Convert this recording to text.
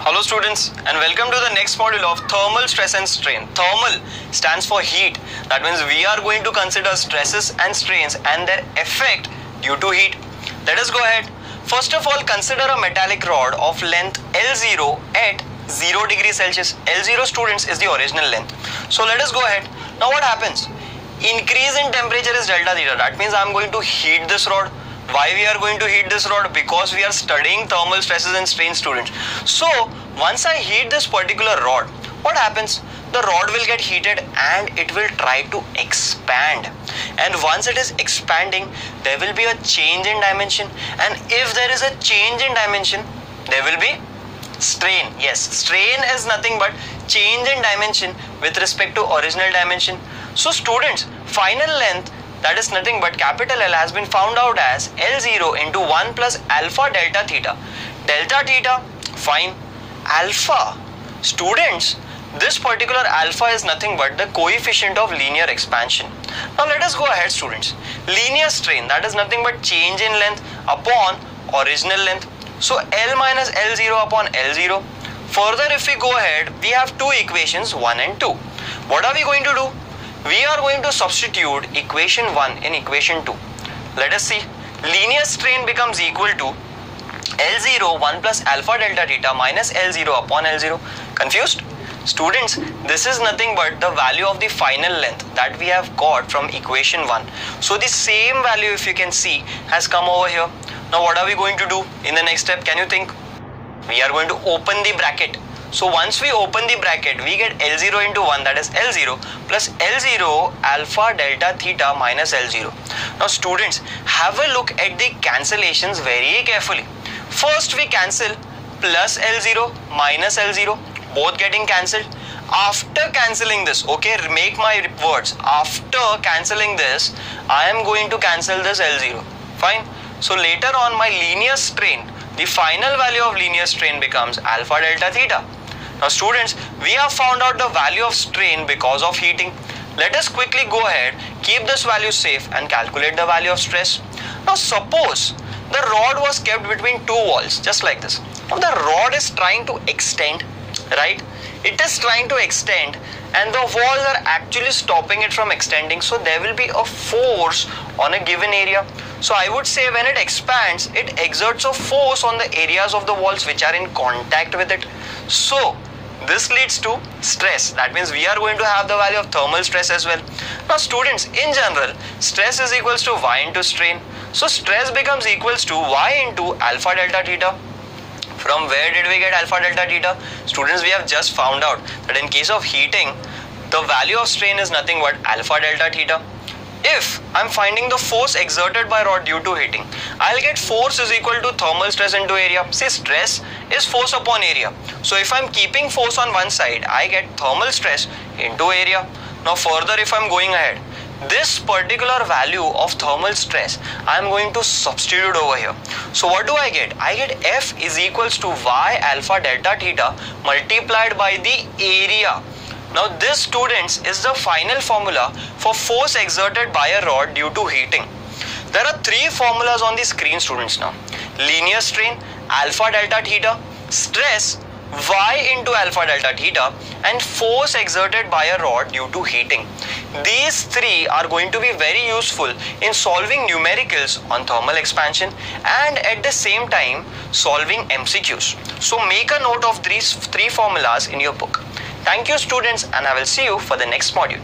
Hello students and welcome to the next module of thermal stress and strain. Thermal stands for heat. That means we are going to consider stresses and strains and their effect due to heat. Let us go ahead. First of all, consider a metallic rod of length L0 at 0 degrees Celsius. L0 students is the original length. So let us go ahead. Now what happens? Increase in temperature is delta theta. That means I am going to heat this rod. Why we are going to heat this rod? Because we are studying thermal stresses and strains, students. So once I heat this particular rod, what happens? The rod will get heated and it will try to expand. And once it is expanding, there will be a change in dimension. And if there is a change in dimension, there will be strain. Yes, strain is nothing but change in dimension with respect to original dimension. So students, final length, that is nothing but capital L, has been found out as L0 into 1 plus alpha delta theta. Delta theta, fine. Alpha, students, this particular alpha is nothing but the coefficient of linear expansion. Now let us go ahead, students. Linear strain, that is nothing but change in length upon original length. So L minus L0 upon L0. Further, if we go ahead, we have two equations, 1 and 2. What are we going to do? We are going to substitute equation 1 in equation 2. Let us see. Linear strain becomes equal to L0 1 plus alpha delta theta minus L0 upon L0. Confused? Students, this is nothing but the value of the final length that we have got from equation 1. So the same value, if you can see, has come over here. Now what are we going to do in the next step? Can you think? We are going to open the bracket. So once we open the bracket, we get L0 into 1, that is L0 plus L0 alpha delta theta minus L0. Now students, have a look at the cancellations very carefully. First we cancel plus L0 minus L0, both getting cancelled. After cancelling this, okay, make my words, after cancelling this, I am going to cancel this L0, fine. So later on my linear strain, the final value of linear strain becomes alpha delta theta. Now students, we have found out the value of strain because of heating. Let us quickly go ahead, keep this value safe and calculate the value of stress. Now suppose the rod was kept between two walls, just like this. Now the rod is trying to extend, right? It is trying to extend and the walls are actually stopping it from extending. So there will be a force on a given area. So I would say when it expands, it exerts a force on the areas of the walls which are in contact with it. So this leads to stress. That means we are going to have the value of thermal stress as well. Now students, in general, stress is equals to Y into strain. So stress becomes equals to Y into alpha delta theta. From where did we get alpha delta theta? Students, we have just found out that in case of heating, the value of strain is nothing but alpha delta theta. If I'm finding the force exerted by rod due to heating, I'll get force is equal to thermal stress into area. See, stress is force upon area. So if I'm keeping force on one side, I get thermal stress into area. Now further, if I'm going ahead, this particular value of thermal stress, I'm going to substitute over here. So what do I get? I get F is equals to Y alpha delta theta multiplied by the area. Now this, students, is the final formula for force exerted by a rod due to heating. There are three formulas on the screen, students, now. Linear strain, alpha delta theta, stress, Y into alpha delta theta, and force exerted by a rod due to heating. These three are going to be very useful in solving numericals on thermal expansion and at the same time solving MCQs. So make a note of these three formulas in your book. Thank you, students, and I will see you for the next module.